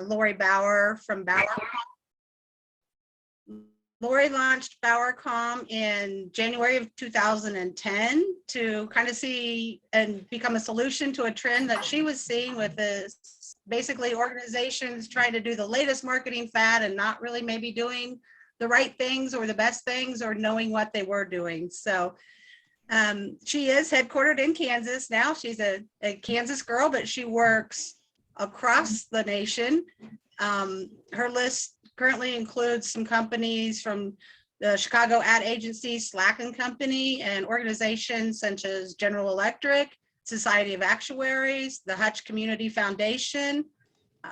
Lori Bauer from BowerComm. Lori launched BowerComm in January of 2010 to kind of see and become a solution to a trend that she was seeing with this, basically organizations trying to do the latest marketing fad and not really maybe doing the right things or the best things or knowing what they were doing. So she is headquartered in Kansas now. She's a Kansas girl, but she works across the nation. Her list currently includes some companies from the Chicago ad agency Slack & Company and organizations such as General Electric, Society of Actuaries, the Hutch Community Foundation,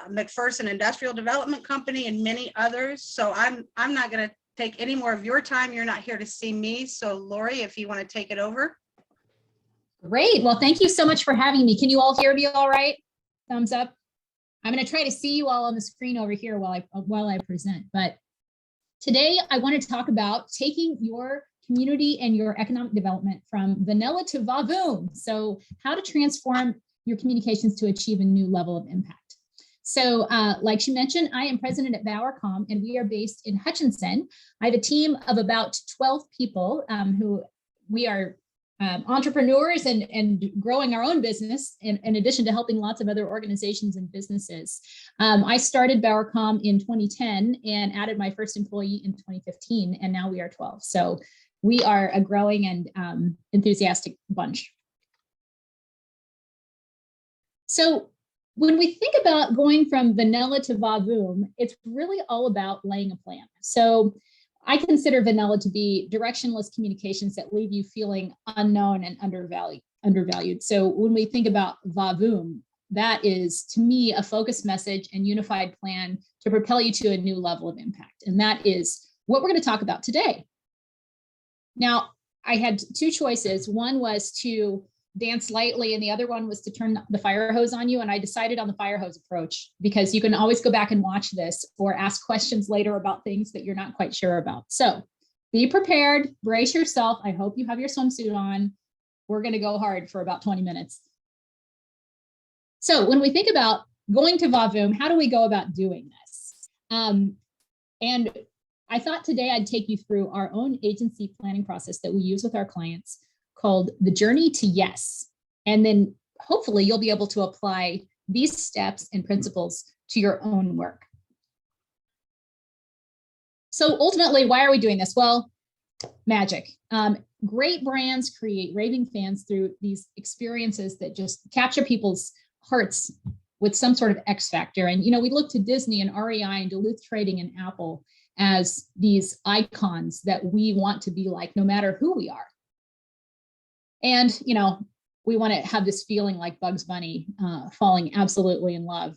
McPherson Industrial Development Company, and many others. So I'm not going to take any more of your time. You're not here to see me. So Lori, if you want to take it over. Great. Well, thank you so much for having me. Can you all hear me all right? Thumbs up. I'm going to try to see you all on the screen over here while I present. But today I want to talk about taking your community and your economic development from vanilla to vavoom. So how to transform your communications to achieve a new level of impact. So like she mentioned, I am president at BowerComm, and we are based in Hutchinson. I have a team of about 12 people who we are entrepreneurs and growing our own business in addition to helping lots of other organizations and businesses. I started BowerComm in 2010 and added my first employee in 2015, and now we are 12. So we are a growing and enthusiastic bunch. So when we think about going from vanilla to vavoom, it's really all about laying a plan. So I consider vanilla to be directionless communications that leave you feeling unknown and undervalued. So when we think about vavoom, that is, to me, a focused message and unified plan to propel you to a new level of impact. And that is what we're going to talk about today. Now, I had two choices. One was to dance lightly, and the other one was to turn the fire hose on you. And I decided on the fire hose approach because you can always go back and watch this or ask questions later about things that you're not quite sure about. So be prepared, brace yourself. I hope you have your swimsuit on. We're going to go hard for about 20 minutes. So when we think about going to vavoom, how do we go about doing this? And I thought today I'd take you through our own agency planning process that we use with our clients called the Journey to Yes. And then hopefully you'll be able to apply these steps and principles to your own work. So ultimately, why are we doing this? Well, magic. Great brands create raving fans through these experiences that just capture people's hearts with some sort of X factor. And, we look to Disney and REI and Duluth Trading and Apple as these icons that we want to be like, no matter who we are. And, we want to have this feeling like Bugs Bunny falling absolutely in love.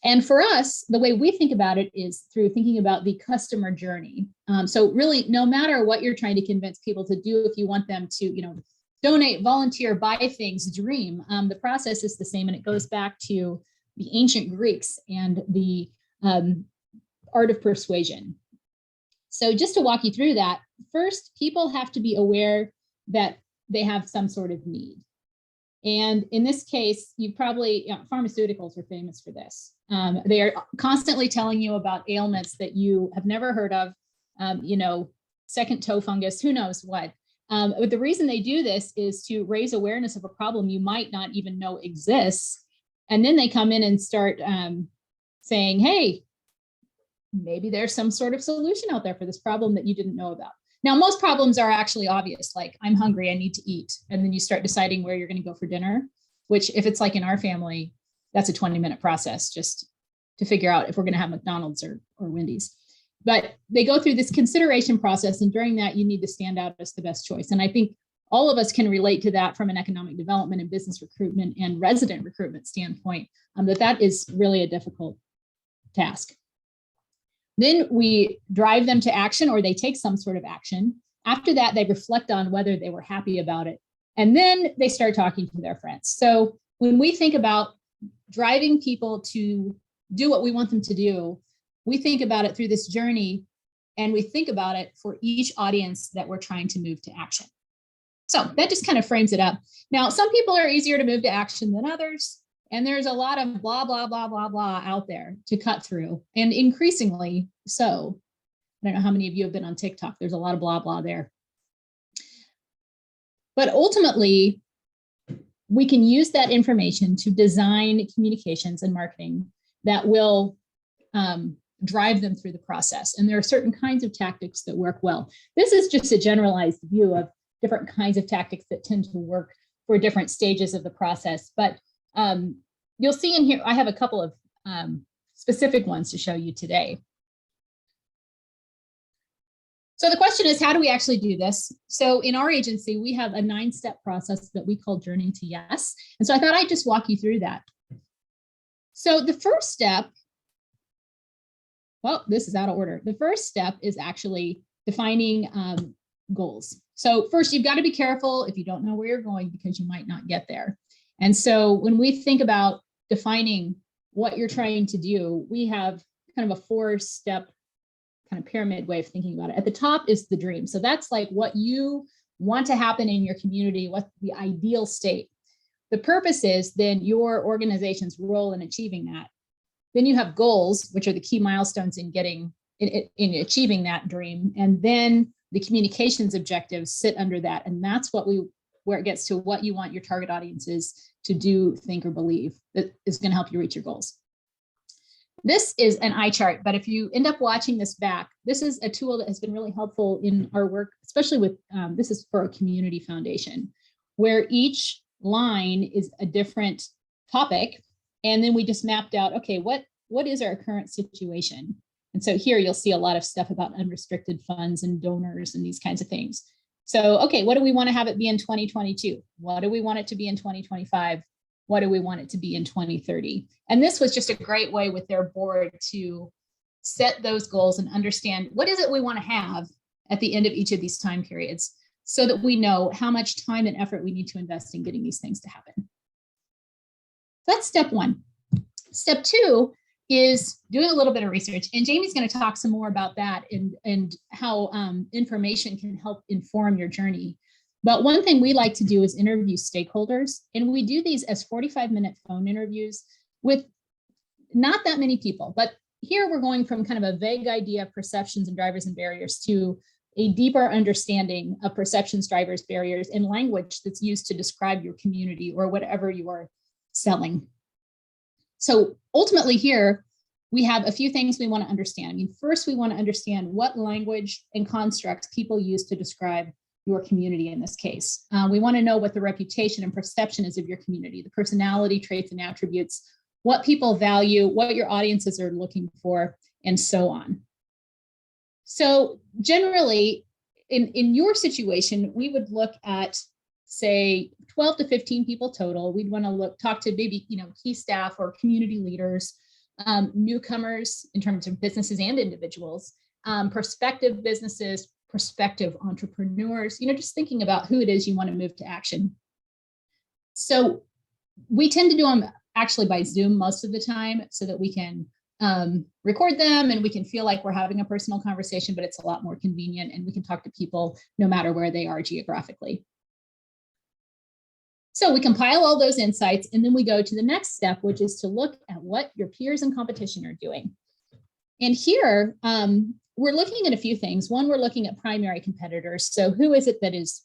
And for us, the way we think about it is through thinking about the customer journey. So really, no matter what you're trying to convince people to do, if you want them to, donate, volunteer, buy things, dream, the process is the same. And it goes back to the ancient Greeks and the art of persuasion. So just to walk you through that, first, people have to be aware that they have some sort of need. And in this case, you probably, pharmaceuticals are famous for this. They are constantly telling you about ailments that you have never heard of, second toe fungus, who knows what. But the reason they do this is to raise awareness of a problem you might not even know exists. And then they come in and start saying, hey, maybe there's some sort of solution out there for this problem that you didn't know about. Now, most problems are actually obvious, like I'm hungry, I need to eat. And then you start deciding where you're going to go for dinner, which if it's like in our family, that's a 20-minute process just to figure out if we're going to have McDonald's or Wendy's. But they go through this consideration process. And during that, you need to stand out as the best choice. And I think all of us can relate to that from an economic development and business recruitment and resident recruitment standpoint, that is really a difficult task. Then we drive them to action, or they take some sort of action. After that, they reflect on whether they were happy about it. And then they start talking to their friends. So when we think about driving people to do what we want them to do, we think about it through this journey, and we think about it for each audience that we're trying to move to action. So that just kind of frames it up. Now, some people are easier to move to action than others. And there's a lot of blah, blah, blah, blah, blah out there to cut through, and increasingly so. I don't know how many of you have been on TikTok. There's a lot of blah, blah there. But ultimately, we can use that information to design communications and marketing that will drive them through the process. And there are certain kinds of tactics that work well. This is just a generalized view of different kinds of tactics that tend to work for different stages of the process. But you'll see in here, I have a couple of specific ones to show you today. So the question is, how do we actually do this? So in our agency, we have a 9-step process that we call Journey to Yes. And so I thought I'd just walk you through that. So the first step, well, this is out of order. The first step is actually defining goals. So first, you've got to be careful if you don't know where you're going, because you might not get there. And so when we think about defining what you're trying to do, we have kind of a 4-step kind of pyramid way of thinking about it. At the top is the dream. So that's like what you want to happen in your community, what the ideal state. The purpose is then your organization's role in achieving that. Then you have goals, which are the key milestones in achieving that dream. And then the communications objectives sit under that. And that's where it gets to what you want your target audiences to do, think, or believe that is going to help you reach your goals. This is an eye chart, but if you end up watching this back, this is a tool that has been really helpful in our work, especially with, this is for a community foundation, where each line is a different topic. And then we just mapped out, okay, what is our current situation? And so here you'll see a lot of stuff about unrestricted funds and donors and these kinds of things. So, okay, what do we want to have it be in 2022? What do we want it to be in 2025? What do we want it to be in 2030? And this was just a great way with their board to set those goals and understand what is it we want to have at the end of each of these time periods, so that we know how much time and effort we need to invest in getting these things to happen. That's step 1. Step 2 is doing a little bit of research. And Jaimie's going to talk some more about that and how information can help inform your journey. But one thing we like to do is interview stakeholders. And we do these as 45-minute phone interviews with not that many people. But here we're going from kind of a vague idea of perceptions and drivers and barriers to a deeper understanding of perceptions, drivers, barriers, and language that's used to describe your community or whatever you are selling. So ultimately here, we have a few things we want to understand. I mean, first, we want to understand what language and constructs people use to describe your community in this case. We want to know what the reputation and perception is of your community, the personality traits and attributes, what people value, what your audiences are looking for, and so on. So generally, in your situation, we would look at, say, 12 to 15 people total. We'd want to talk to maybe, key staff or community leaders, newcomers in terms of businesses and individuals, prospective businesses, prospective entrepreneurs, just thinking about who it is you want to move to action. So we tend to do them actually by Zoom most of the time, so that we can record them and we can feel like we're having a personal conversation, but it's a lot more convenient and we can talk to people no matter where they are geographically. So we compile all those insights, and then we go to the next step, which is to look at what your peers and competition are doing. And here, we're looking at a few things. One, we're looking at primary competitors. So who is it that is,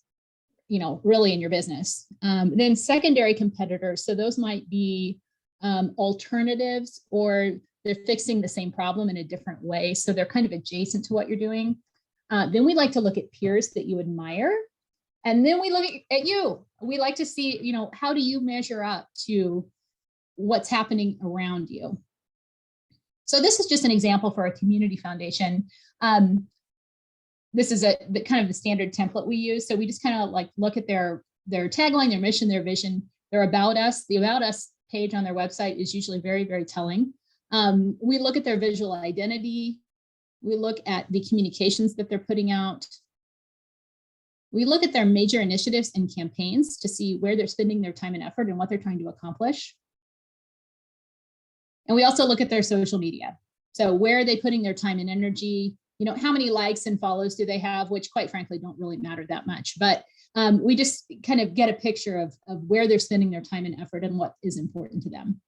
really in your business? Then secondary competitors. So those might be alternatives, or they're fixing the same problem in a different way. So they're kind of adjacent to what you're doing. Then we like to look at peers that you admire. And then we look at you. We like to see, how do you measure up to what's happening around you? So this is just an example for a community foundation. This is the kind of the standard template we use. So we just kind of look at their tagline, their mission, their vision, their about us. The about us page on their website is usually very, very telling. We look at their visual identity. We look at the communications that they're putting out. We look at their major initiatives and campaigns to see where they're spending their time and effort and what they're trying to accomplish. And we also look at their social media. So where are they putting their time and energy? How many likes and follows do they have, which quite frankly don't really matter that much. But we just kind of get a picture of where they're spending their time and effort and what is important to them.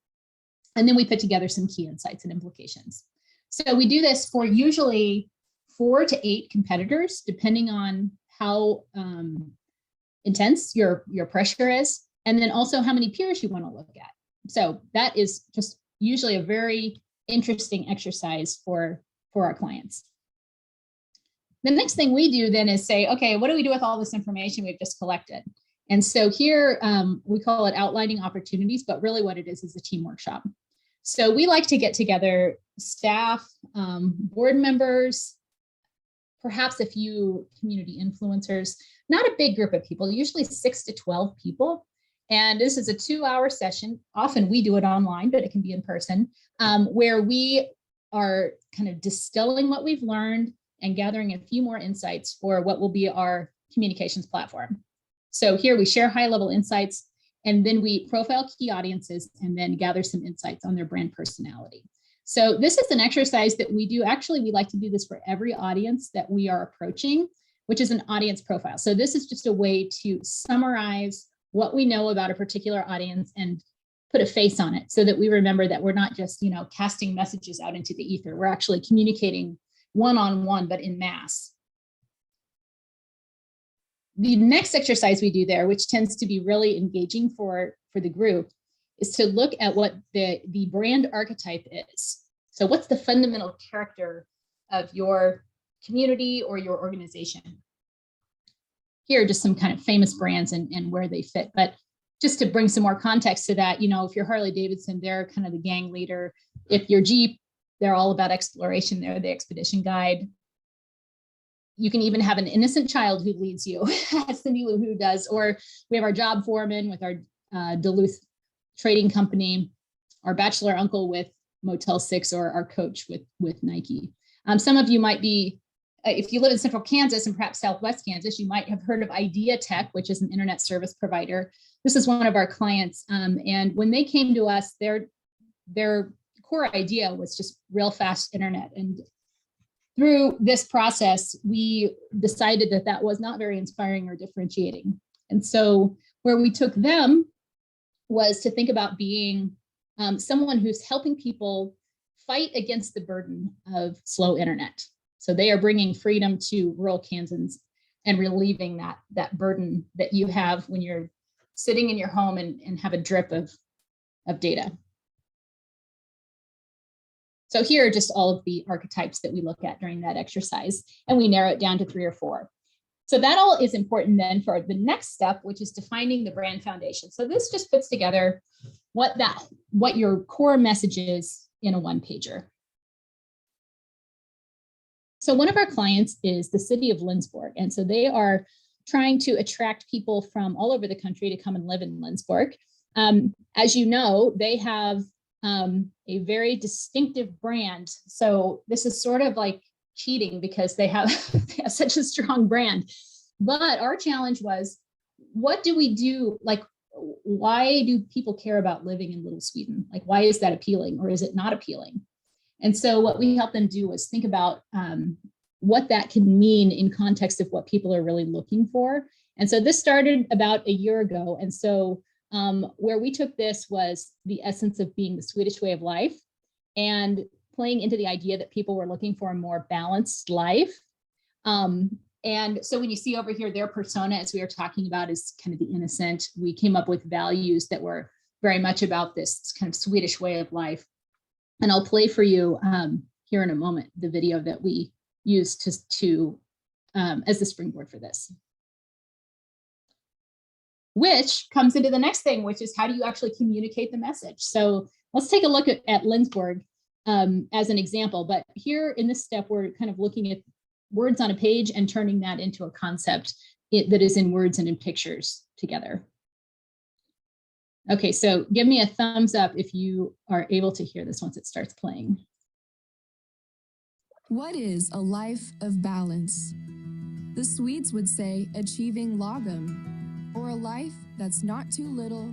And then we put together some key insights and implications. So we do this for usually 4 to 8 competitors, depending on how intense your pressure is, and then also how many peers you want to look at. So that is just usually a very interesting exercise for our clients. The next thing we do then is say, okay, what do we do with all this information we've just collected? And so here we call it outlining opportunities, but really what it is a team workshop. So we like to get together staff, board members, perhaps a few community influencers, not a big group of people, usually 6 to 12 people. And this is a 2-hour session. Often we do it online, but it can be in person, where we are kind of distilling what we've learned and gathering a few more insights for what will be our communications platform. So here we share high-level insights, and then we profile key audiences and then gather some insights on their brand personality. So this is an exercise that we do. Actually, we like to do this for every audience that we are approaching, which is an audience profile. So this is just a way to summarize what we know about a particular audience and put a face on it so that we remember that we're not just, casting messages out into the ether. We're actually communicating one-on-one, but in mass. The next exercise we do there, which tends to be really engaging for the group, is to look at what the brand archetype is. So what's the fundamental character of your community or your organization? Here are just some kind of famous brands and where they fit. But just to bring some more context to that, if you're Harley Davidson, they're kind of the gang leader. If you're Jeep, they're all about exploration. They're the expedition guide. You can even have an innocent child who leads you, as Cindy Lou Who does. Or we have our job foreman with our Duluth trading company, our bachelor uncle with Motel 6, or our coach with Nike. Some of you might be, if you live in central Kansas and perhaps southwest Kansas, you might have heard of Idea Tech, which is an internet service provider. This is one of our clients. And when they came to us, their core idea was just real fast internet. And through this process, we decided that was not very inspiring or differentiating. And so where we took them was to think about being someone who's helping people fight against the burden of slow internet. So they are bringing freedom to rural Kansans and relieving that burden that you have when you're sitting in your home and have a drip of data. So here are just all of the archetypes that we look at during that exercise, and we narrow it down to 3 or 4. So that all is important then for the next step, which is defining the brand foundation. So this just puts together what your core message is in a one-pager. So one of our clients is the city of Lindsborg. And so they are trying to attract people from all over the country to come and live in Lindsborg. As you know, they have a very distinctive brand. So this is sort of like cheating because they have such a strong brand. But our challenge was, what do we do? Like, why do people care about living in Little Sweden? Like, why is that appealing, or is it not appealing? And so what we helped them do was think about what that can mean in context of what people are really looking for. And so this started about a year ago. And so where we took this was the essence of being the Swedish way of life and playing into the idea that people were looking for a more balanced life. And so when you see over here, their persona, as we were talking about, is kind of the innocent. We came up with values that were very much about this kind of Swedish way of life. And I'll play for you here in a moment the video that we used to as the springboard for this. Which comes into the next thing, which is how do you actually communicate the message? So let's take a look at Lindsborg as an example. But here in this step, we're kind of looking at words on a page and turning that into a concept that is in words and in pictures together. Okay, so give me a thumbs up if you are able to hear this once it starts playing. What is a life of balance? The Swedes would say achieving lagom, or a life that's not too little,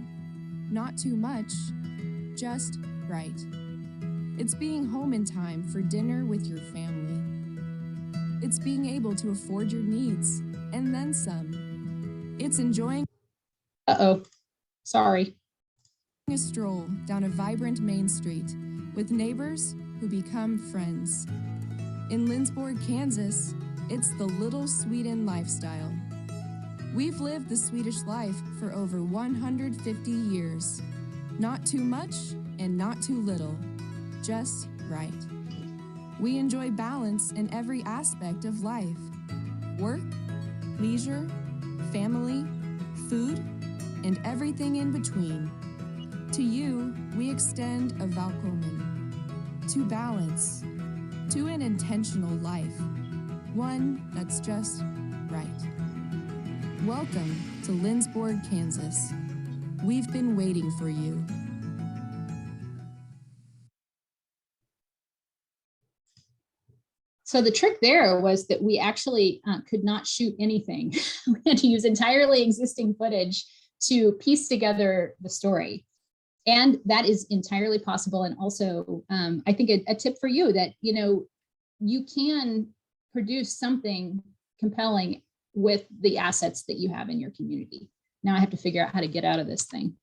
not too much, just right. It's being home in time for dinner with your family. It's being able to afford your needs and then some. It's enjoying Uh-oh, sorry. a stroll down a vibrant main street with neighbors who become friends. In Lindsborg, Kansas, it's the Little Sweden lifestyle. We've lived the Swedish life for over 150 years. Not too much and not too little, just right. We enjoy balance in every aspect of life: work, leisure, family, food, and everything in between. To you, we extend a Välkommen to balance, to an intentional life, one that's just right. Welcome to Lindsborg, Kansas. We've been waiting for you. So the trick there was that we actually could not shoot anything. We had to use entirely existing footage to piece together the story. And that is entirely possible. And also, I think a tip for you that, you can produce something compelling with the assets that you have in your community. Now I have to figure out how to get out of this thing.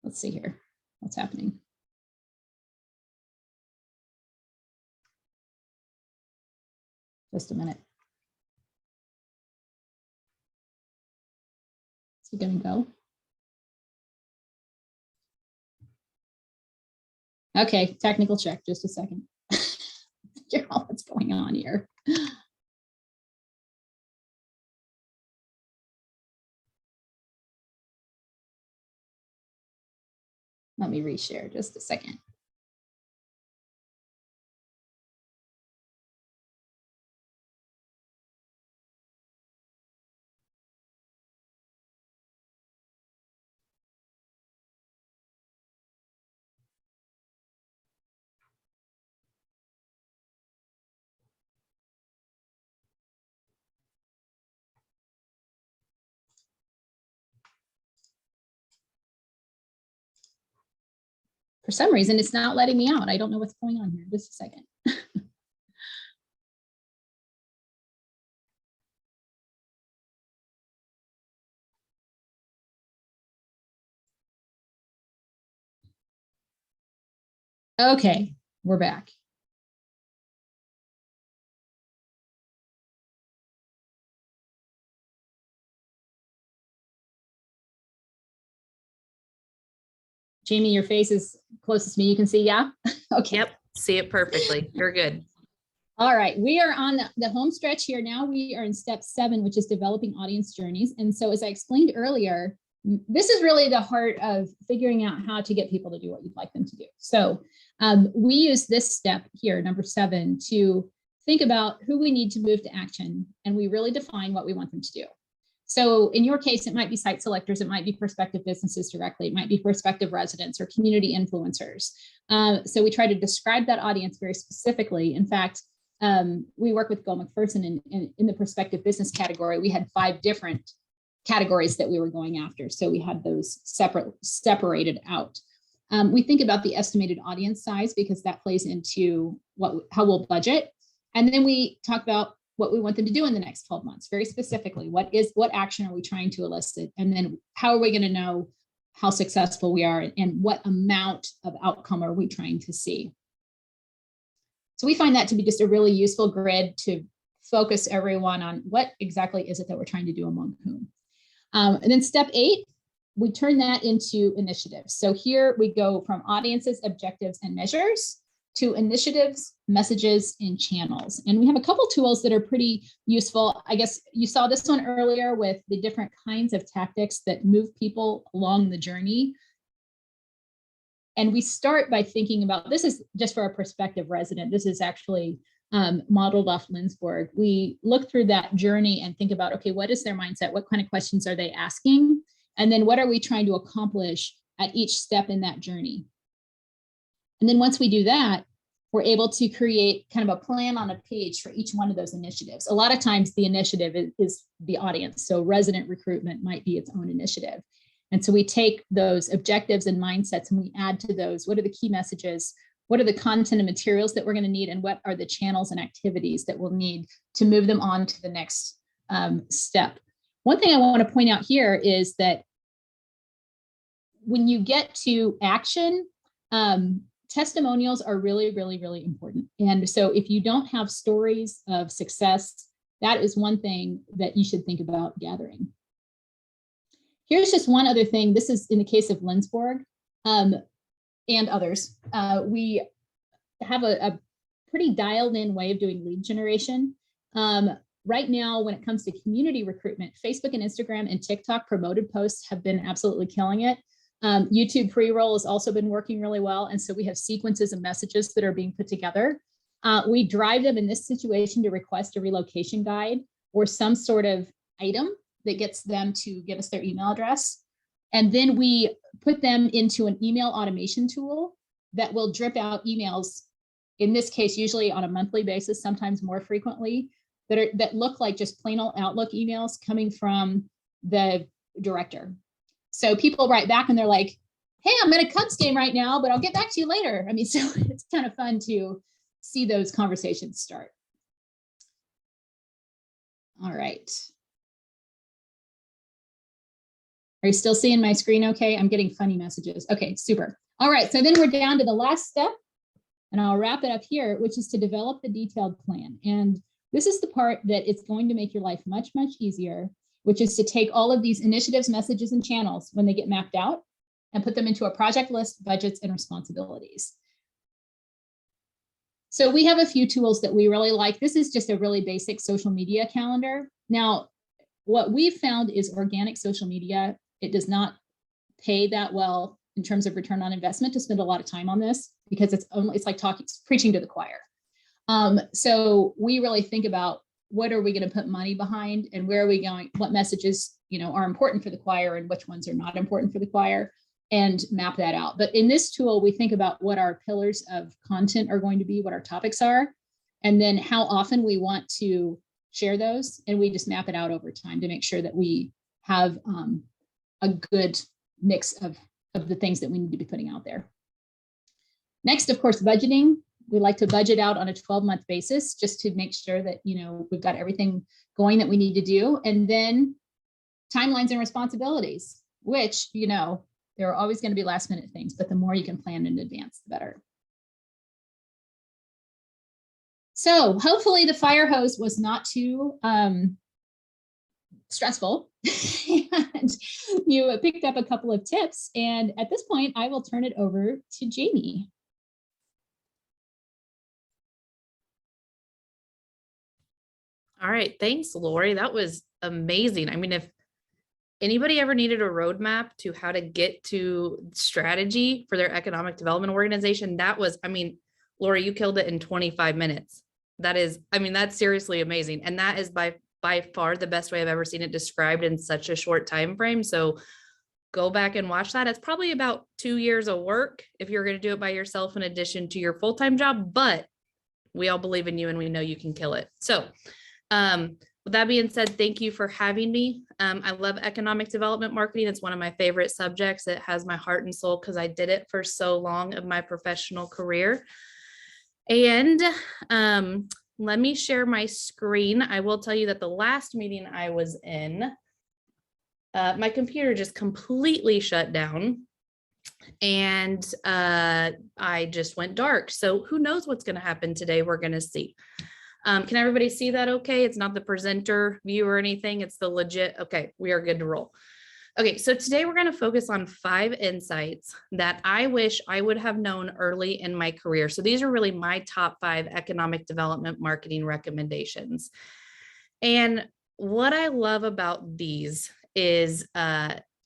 Let's see here. What's happening? Just a minute. Is he going to go? Okay, technical check, just a second. Figure out what's going on here. Let me reshare just a second. For some reason, it's not letting me out. I don't know what's going on here. Just a second. Okay, we're back. Jaimie, your face is closest to me. You can see, yeah? Okay. Yep, see it perfectly. You're good. All right, we are on the home stretch here. Now we are in step 7, which is developing audience journeys. And so as I explained earlier, this is really the heart of figuring out how to get people to do what you'd like them to do. So we use this step here, number 7, to think about who we need to move to action. And we really define what we want them to do. So in your case, it might be site selectors, it might be prospective businesses directly, it might be prospective residents or community influencers. So we try to describe that audience very specifically. In fact, we work with Go McPherson in the prospective business category. We had 5 different categories that we were going after. So we had those separated out. We think about the estimated audience size because that plays into how we'll budget. And then we talk about what we want them to do in the next 12 months, very specifically. What action are we trying to elicit? And then how are we going to know how successful we are and what amount of outcome are we trying to see? So we find that to be just a really useful grid to focus everyone on what exactly is it that we're trying to do among whom. And then step 8, we turn that into initiatives. So here we go from audiences, objectives, and measures to initiatives, messages, and channels. And we have a couple tools that are pretty useful. I guess you saw this one earlier with the different kinds of tactics that move people along the journey. And we start by thinking about, this is just for a prospective resident. This is actually modeled off Lindsborg. We look through that journey and think about, okay, what is their mindset? What kind of questions are they asking? And then what are we trying to accomplish at each step in that journey? And then once we do that, we're able to create kind of a plan on a page for each one of those initiatives. A lot of times the initiative is the audience. So resident recruitment might be its own initiative. And so we take those objectives and mindsets and we add to those, what are the key messages? What are the content and materials that we're going to need? And what are the channels and activities that we'll need to move them on to the next step? One thing I want to point out here is that when you get to action, testimonials are really, really, really important. And so if you don't have stories of success, that is one thing that you should think about gathering. Here's just one other thing. This is in the case of Lindsborg and others. We have a pretty dialed in way of doing lead generation. Right now, when it comes to community recruitment, Facebook and Instagram and TikTok promoted posts have been absolutely killing it. YouTube pre-roll has also been working really well. And so we have sequences of messages that are being put together. We drive them in this situation to request a relocation guide or some sort of item that gets them to give us their email address. And then we put them into an email automation tool that will drip out emails, in this case, usually on a monthly basis, sometimes more frequently, that look like just plain old Outlook emails coming from the director. So people write back and they're like, hey, I'm at a Cubs game right now, but I'll get back to you later. I mean, so it's kind of fun to see those conversations start. All right. Are you still seeing my screen okay? I'm getting funny messages. Okay, super. All right, so then we're down to the last step, and I'll wrap it up here, which is to develop the detailed plan. And this is the part that it's going to make your life much, much easier, which is to take all of these initiatives, messages, and channels when they get mapped out and put them into a project list, budgets, and responsibilities. So we have a few tools that we really like. This is just a really basic social media calendar. Now, what we've found is organic social media, it does not pay that well in terms of return on investment to spend a lot of time on this because it's like preaching to the choir. So we really think about what are we going to put money behind and where are we going, what messages, are important for the choir and which ones are not important for the choir, and map that out. But in this tool, we think about what our pillars of content are going to be, what our topics are, and then how often we want to share those. And we just map it out over time to make sure that we have a good mix of the things that we need to be putting out there. Next, of course, budgeting. We like to budget out on a 12-month basis just to make sure that, we've got everything going that we need to do. And then timelines and responsibilities, which, there are always going to be last minute things, but the more you can plan in advance, the better. So hopefully the fire hose was not too stressful and you picked up a couple of tips. And at this point, I will turn it over to Jaimie. All right. Thanks, Lori. That was amazing. I mean, if anybody ever needed a roadmap to how to get to strategy for their economic development organization, Lori, you killed it in 25 minutes. That's seriously amazing. And that is by far the best way I've ever seen it described in such a short time frame. So go back and watch that. It's probably about 2 years of work if you're going to do it by yourself in addition to your full-time job, but we all believe in you and we know you can kill it. So with that being said, thank you for having me. I love economic development marketing. It's one of my favorite subjects. It has my heart and soul because I did it for so long of my professional career. And let me share my screen. I will tell you that the last meeting I was in, my computer just completely shut down and I just went dark. So who knows what's going to happen today? We're going to see. Can everybody see that okay? It's not the presenter view or anything. It's the legit. Okay, we are good to roll. Okay, so today we're going to focus on 5 insights that I wish I would have known early in my career. So these are really my top 5 economic development marketing recommendations. And what I love about these is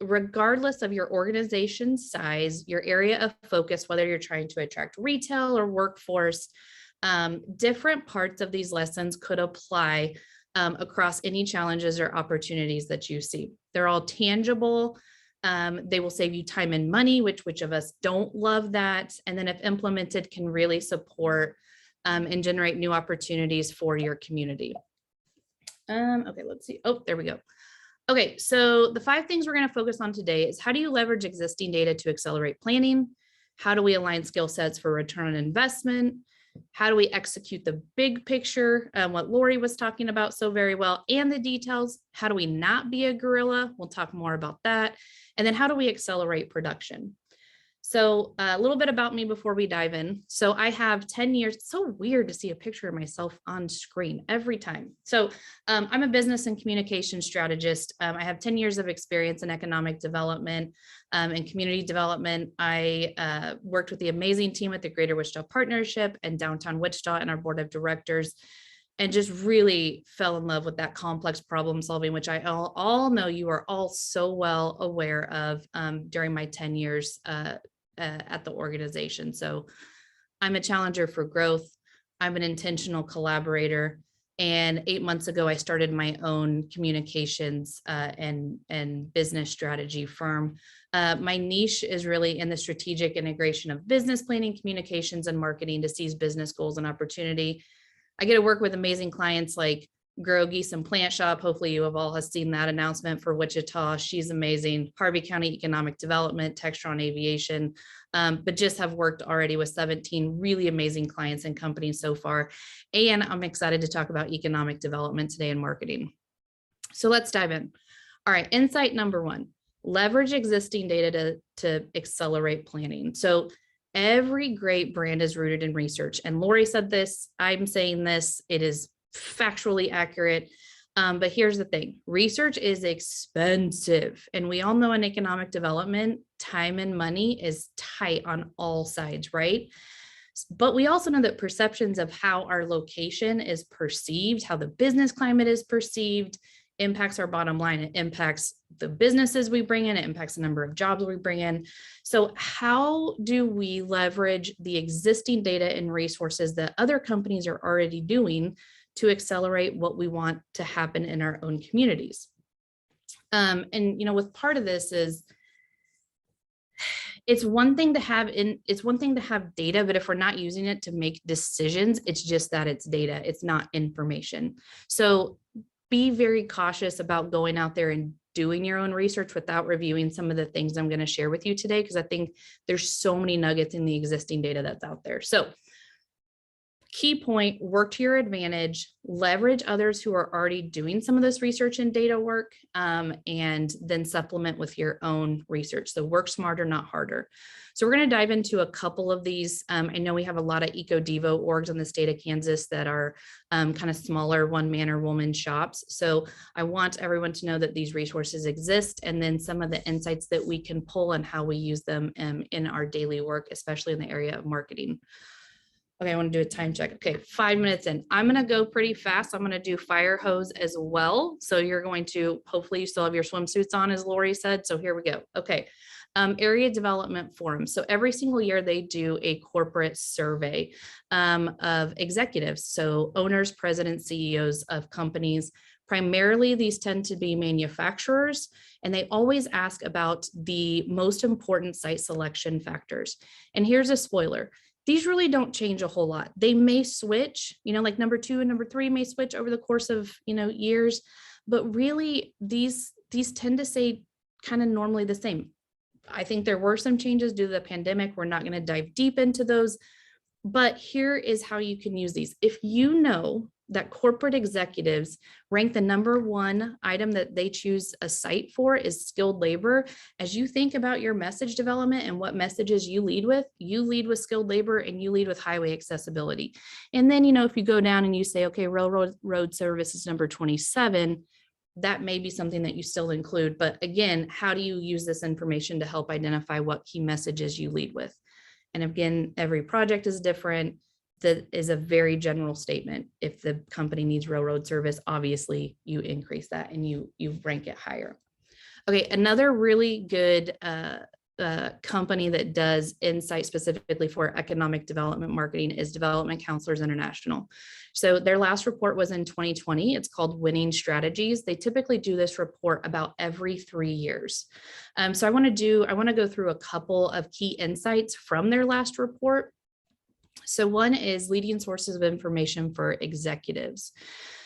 regardless of your organization size, your area of focus, whether you're trying to attract retail or workforce, different parts of these lessons could apply across any challenges or opportunities that you see. They're all tangible. They will save you time and money, which of us don't love that. And then if implemented, can really support and generate new opportunities for your community. Okay, let's see. Oh, there we go. Okay, so the 5 things we're going to focus on today is how do you leverage existing data to accelerate planning? How do we align skill sets for return on investment? How do we execute the big picture, what Lori was talking about so very well, and the details? How do we not be a guerrilla? We'll talk more about that. And then how do we accelerate production? So a little bit about me before we dive in. So I have 10 years. It's so weird to see a picture of myself on screen every time. So I'm a business and communication strategist. I have 10 years of experience in economic development and community development. I worked with the amazing team at the Greater Wichita Partnership and Downtown Wichita and our board of directors, and just really fell in love with that complex problem solving, which I all know you are all so well aware of during my 10 years at the organization. So I'm a challenger for growth. I'm an intentional collaborator. And 8 months ago, I started my own communications and business strategy firm. My niche is really in the strategic integration of business planning, communications, and marketing to seize business goals and opportunity. I get to work with amazing clients like Grow Geese and Plant Shop. Hopefully you have all seen that announcement for Wichita. She's amazing. Harvey County Economic Development, Textron Aviation, but just have worked already with 17 really amazing clients and companies so far. And I'm excited to talk about economic development today and marketing. So let's dive in. All right, insight number one, leverage existing data to accelerate planning. So every great brand is rooted in research. And Lori said this, I'm saying this, it is factually accurate. But here's the thing, research is expensive. And we all know in economic development, time and money is tight on all sides, right? But we also know that perceptions of how our location is perceived, how the business climate is perceived, impacts our bottom line. It impacts the businesses we bring in, it impacts the number of jobs we bring in. So how do we leverage the existing data and resources that other companies are already doing to accelerate what we want to happen in our own communities? And with part of this is, it's one thing to have data, but if we're not using it to make decisions, it's just that it's data, it's not information. So be very cautious about going out there and doing your own research without reviewing some of the things I'm going to share with you today, because I think there's so many nuggets in the existing data that's out there. So key point, work to your advantage, leverage others who are already doing some of this research and data work, and then supplement with your own research. So work smarter, not harder. So we're going to dive into a couple of these. I know we have a lot of eco-devo orgs in the state of Kansas that are kind of smaller one-man or woman shops. So I want everyone to know that these resources exist, and then some of the insights that we can pull and how we use them in our daily work, especially in the area of marketing. Okay, I want to do a time check. Okay, 5 minutes in. I'm going to go pretty fast. I'm going to do fire hose as well. So you're going to, hopefully you still have your swimsuits on, as Lori said. So here we go. Okay, area development forum. So every single year they do a corporate survey of executives. So owners, presidents, CEOs of companies. Primarily, these tend to be manufacturers, and they always ask about the most important site selection factors. And here's a spoiler. These really don't change a whole lot. They may switch, like number 2 and number 3 may switch over the course of, years, but really these tend to stay kind of normally the same. I think there were some changes due to the pandemic. We're not going to dive deep into those, but here is how you can use these. If you know that corporate executives rank the number 1 item that they choose a site for is skilled labor, as you think about your message development and what messages you lead with skilled labor, and you lead with highway accessibility. And then, if you go down and you say, okay, railroad road service is number 27, that may be something that you still include. But again, how do you use this information to help identify what key messages you lead with? And again, every project is different. That is a very general statement. If the company needs railroad service, obviously you increase that and you rank it higher. Okay, another really good company that does insight specifically for economic development marketing is Development Counselors International. So their last report was in 2020. It's called Winning Strategies. They typically do this report about every 3 years. So I want to go through a couple of key insights from their last report. So one is leading sources of information for executives.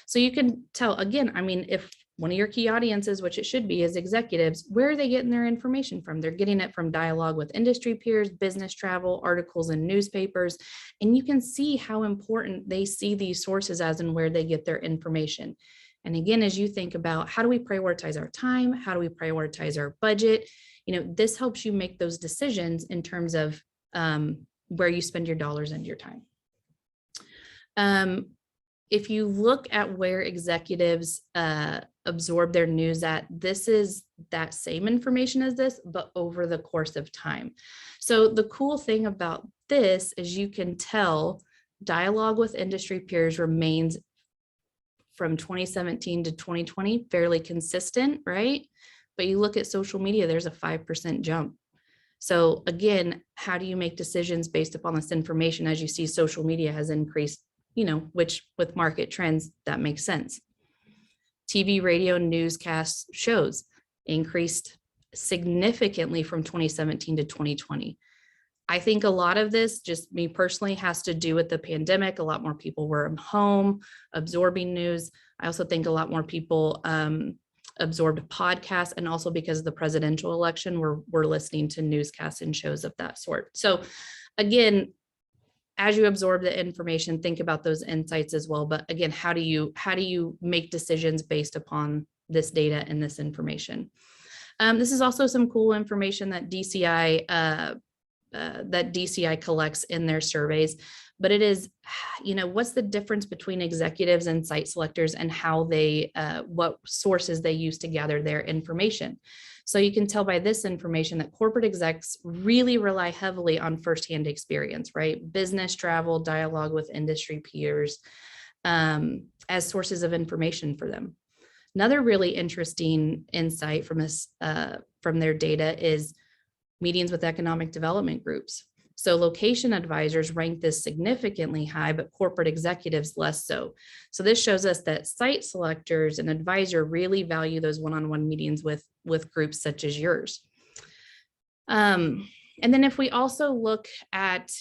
So you can tell, again, if one of your key audiences, which it should be, is executives. Where are they getting their information from? They're getting it from dialogue with industry peers, business travel, articles in newspapers, and you can see how important they see these sources as and where they get their information. And again, as you think about how do we prioritize our time, how do we prioritize our budget, this helps you make those decisions in terms of where you spend your dollars and your time. If you look at where executives absorb their news at, this is that same information as this, but over the course of time. So the cool thing about this is you can tell dialogue with industry peers remains from 2017 to 2020 fairly consistent, right? But you look at social media, there's a 5% jump. So again, how do you make decisions based upon this information as you see social media has increased, which with market trends, that makes sense. TV, radio, newscasts, shows increased significantly from 2017 to 2020. I think a lot of this, just me personally, has to do with the pandemic. A lot more people were home absorbing news. I also think a lot more people absorbed podcasts, and also because of the presidential election, we're listening to newscasts and shows of that sort. So again, as you absorb the information, think about those insights as well. But again, how do you make decisions based upon this data and this information? This is also some cool information that DCI collects in their surveys, but it is, what's the difference between executives and site selectors and how they, what sources they use to gather their information. So you can tell by this information that corporate execs really rely heavily on firsthand experience, right? Business travel, dialogue with industry peers as sources of information for them. Another really interesting insight from this, from their data is meetings with economic development groups. So location advisors rank this significantly high, but corporate executives less so. So this shows us that site selectors and advisor really value those one-on-one meetings with groups such as yours. And then if we also look at,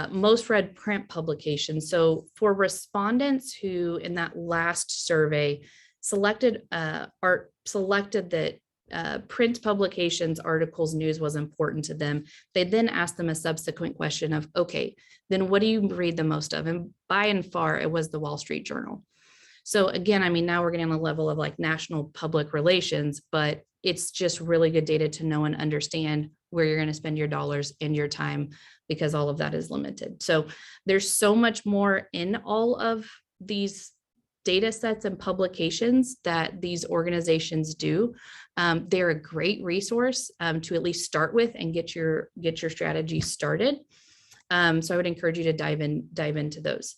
most read print publications. So for respondents who in that last survey selected that print publications, articles, news was important to them, they then asked them a subsequent question of, okay, then what do you read the most of? And by and far, it was the Wall Street Journal. So again, now we're getting on a level of like national public relations, but it's just really good data to know and understand where you're going to spend your dollars and your time, because all of that is limited. So there's so much more in all of these data sets and publications that these organizations do. They're a great resource to at least start with and get your strategy started. So I would encourage you to dive into those.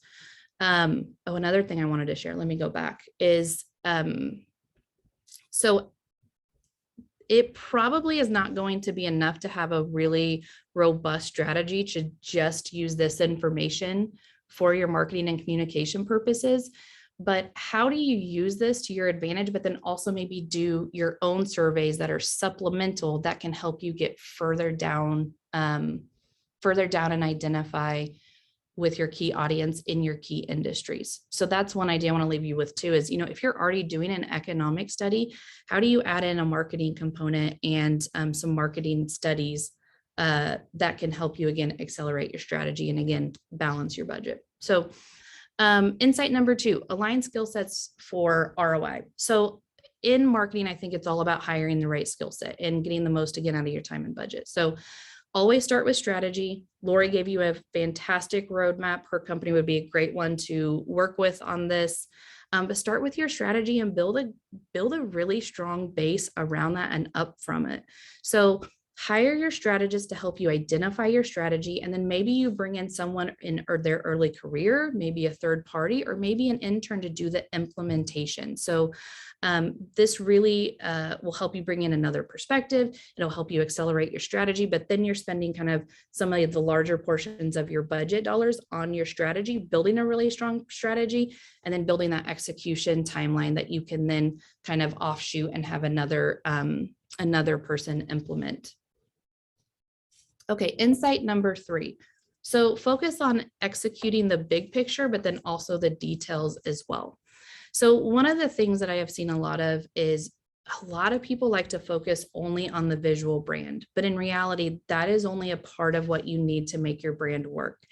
Another thing I wanted to share, let me go back, is so it probably is not going to be enough to have a really robust strategy to just use this information for your marketing and communication purposes. But how do you use this to your advantage, but then also maybe do your own surveys that are supplemental that can help you get further down and identify with your key audience in your key industries. So that's one idea I want to leave you with too, is, if you're already doing an economic study, how do you add in a marketing component and some marketing studies that can help you, again, accelerate your strategy and again, balance your budget. So insight number 2, align skill sets for ROI. So in marketing, I think it's all about hiring the right skill set and getting the most, again, out of your time and budget. So always start with strategy. Lori gave you a fantastic roadmap. Her company would be a great one to work with on this. But start with your strategy and build a really strong base around that and up from it. So hire your strategist to help you identify your strategy, and then maybe you bring in someone in their early career, maybe a third party, or maybe an intern to do the implementation. So this really will help you bring in another perspective. It'll help you accelerate your strategy, but then you're spending kind of some of the larger portions of your budget dollars on your strategy, building a really strong strategy, and then building that execution timeline that you can then kind of offshoot and have another person implement. Okay, insight number 3. So focus on executing the big picture, but then also the details as well. So one of the things that I have seen a lot of is a lot of people like to focus only on the visual brand, but in reality, that is only a part of what you need to make your brand work.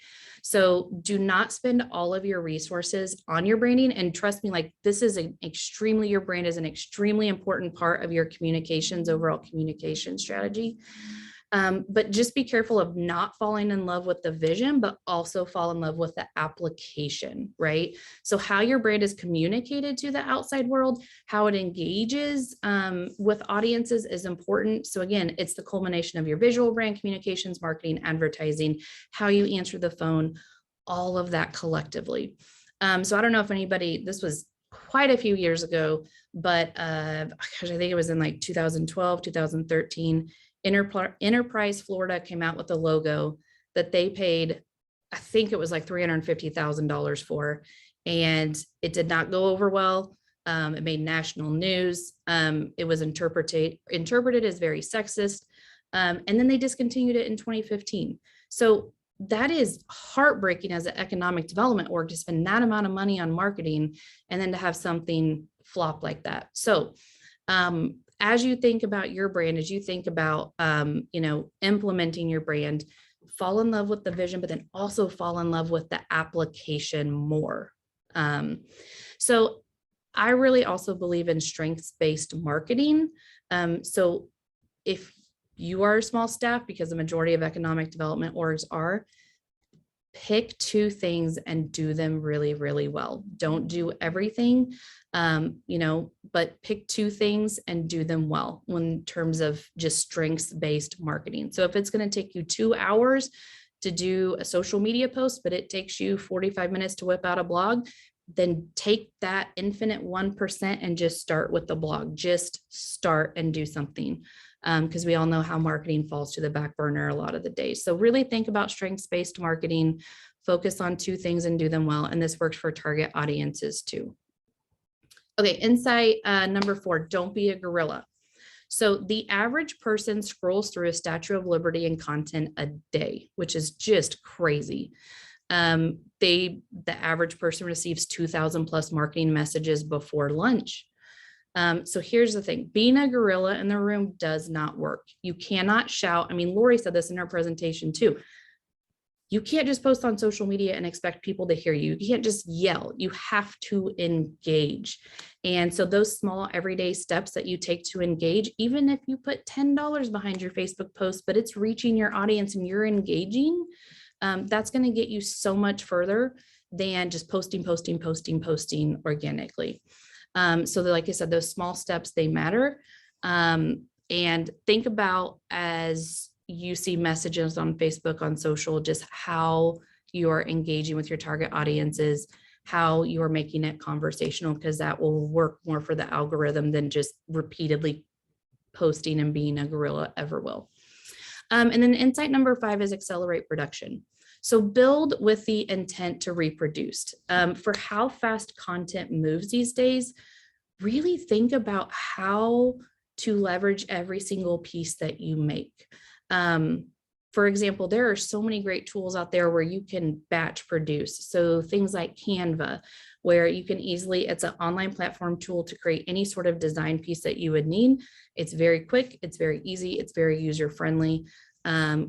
So do not spend all of your resources on your branding. And trust me, like this is your brand is an extremely important part of your overall communication strategy. But just be careful of not falling in love with the vision, but also fall in love with the application, right? So how your brand is communicated to the outside world, how it engages with audiences is important. So again, it's the culmination of your visual brand, communications, marketing, advertising, how you answer the phone, all of that collectively. So I don't know if this was quite a few years ago, but gosh, I think it was in like 2012, 2013, Enterprise Florida came out with a logo that they paid, I think it was like $350,000 for, and it did not go over well. It made national news. It was interpreted as very sexist. And then they discontinued it in 2015. So that is heartbreaking as an economic development org to spend that amount of money on marketing and then to have something flop like that. So as you think about your brand, as you think about, implementing your brand, fall in love with the vision, but then also fall in love with the application more. So I really also believe in strengths-based marketing. So if you are a small staff, because the majority of economic development orgs are, pick two things and do them really, really well. Don't do everything, but pick two things and do them well in terms of just strengths-based marketing. So if it's going to take you 2 hours to do a social media post, but it takes you 45 minutes to whip out a blog, then take that infinite 1% and just start with the blog. Just start and do something. Because we all know how marketing falls to the back burner a lot of the days. So really think about strengths-based marketing, focus on two things and do them well. And this works for target audiences too. Okay, insight number 4, don't be a gorilla. So the average person scrolls through a Statue of Liberty and content a day, which is just crazy. The average person receives 2,000 plus marketing messages before lunch. So here's the thing, being a gorilla in the room does not work. You cannot shout. I mean, Lori said this in her presentation too. You can't just post on social media and expect people to hear you. You can't just yell. You have to engage. And so those small everyday steps that you take to engage, even if you put $10 behind your Facebook post, but it's reaching your audience and you're engaging, that's going to get you so much further than just posting organically. So like I said, those small steps, they matter. And think about, as you see messages on Facebook, on social, just how you are engaging with your target audiences, how you are making it conversational, because that will work more for the algorithm than just repeatedly posting and being a gorilla ever will. And then insight number 5 is accelerate production. So build with the intent to reproduce. For how fast content moves these days, really think about how to leverage every single piece that you make. For example, there are so many great tools out there where you can batch produce. So things like Canva, where you can easily, it's an online platform tool to create any sort of design piece that you would need. It's very quick, it's very easy, it's very user-friendly.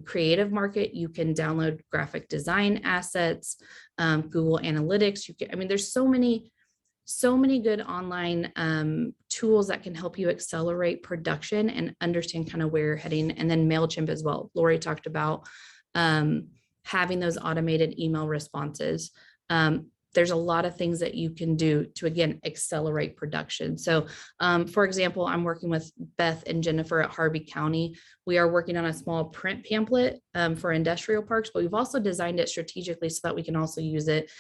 Creative Market, you can download graphic design assets, Google Analytics. There's so many good online tools that can help you accelerate production and understand kind of where you're heading. And then MailChimp as well. Lori talked about having those automated email responses. There's a lot of things that you can do to, again, accelerate production. So for example, I'm working with Beth and Jennifer at Harvey County. We are working on a small print pamphlet for industrial parks, but we've also designed it strategically so that we can also use it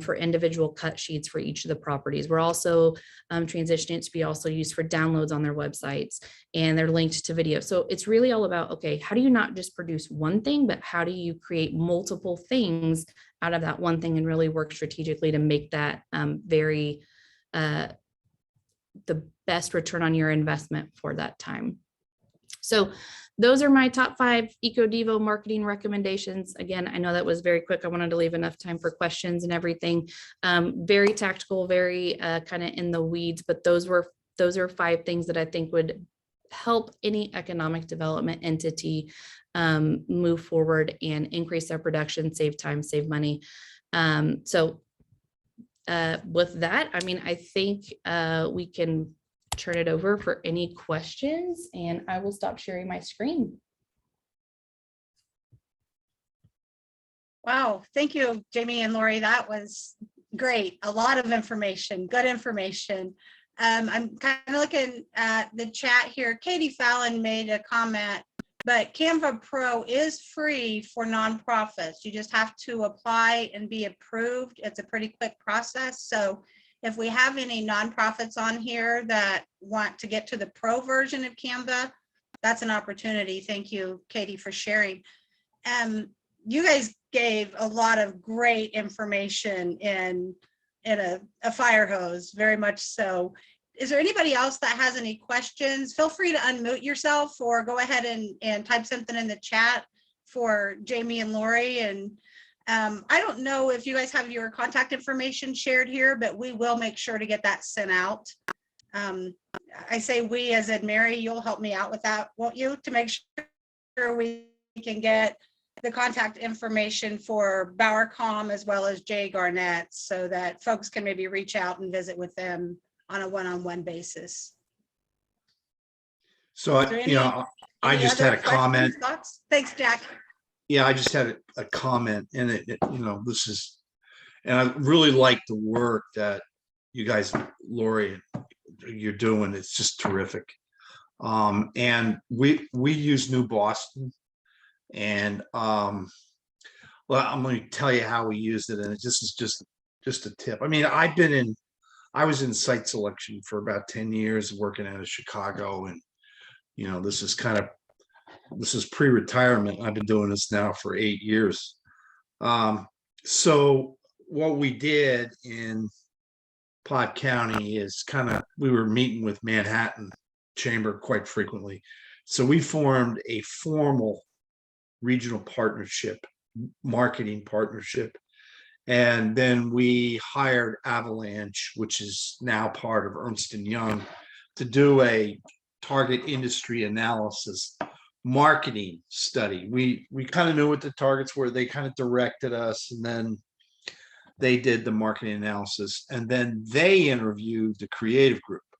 for individual cut sheets for each of the properties. We're also transitioning it to be also used for downloads on their websites, and they're linked to video. So it's really all about, okay, how do you not just produce one thing, but how do you create multiple things out of that one thing and really work strategically to make that the best return on your investment for that time. So those are my top 5 EcoDevo marketing recommendations. Again, I know that was very quick. I wanted to leave enough time for questions and everything. Very tactical, very kind of in the weeds, but those are 5 things that I think would help any economic development entity move forward and increase their production, save time, save money. So with that, I mean, I think we can turn it over for any questions, and I will stop sharing my screen. Wow, thank you, Jaimie and Lori. That was great. A lot of information, good information. I'm kind of looking at the chat here. Katie Fallon made a comment, but Canva Pro is free for nonprofits. You just have to apply and be approved. It's a pretty quick process. So if we have any nonprofits on here that want to get to the pro version of Canva, that's an opportunity. Thank you, Katie, for sharing. You guys gave a lot of great information in a fire hose, very much so. Is there anybody else that has any questions? Feel free to unmute yourself or go ahead and type something in the chat for Jaimie and Lori. And I don't know if you guys have your contact information shared here, but we will make sure to get that sent out. I say we as in Mary, you'll help me out with that, won't you? To make sure we can get the contact information for BowerComm as well as Jay Garnett so that folks can maybe reach out and visit with them on a one-on-one basis. So, I just had a comment. Thoughts? Thanks, Jack. Yeah, I just had a comment, and and I really like the work that you guys, Lori, you're doing. It's just terrific. And we use New Boston, and well, I'm going to tell you how we used it, and it just is just a tip. I mean, I was in site selection for about 10 years working out of Chicago, and this is pre-retirement. I've been doing this now for 8 years. So what we did in Pot County is we were meeting with Manhattan Chamber quite frequently. So we formed a formal regional partnership, marketing partnership. And then we hired Avalanche, which is now part of Ernst & Young, to do a target industry analysis marketing study. We kind of knew what the targets were. They kind of directed us, and then they did the marketing analysis, and then they interviewed the creative group.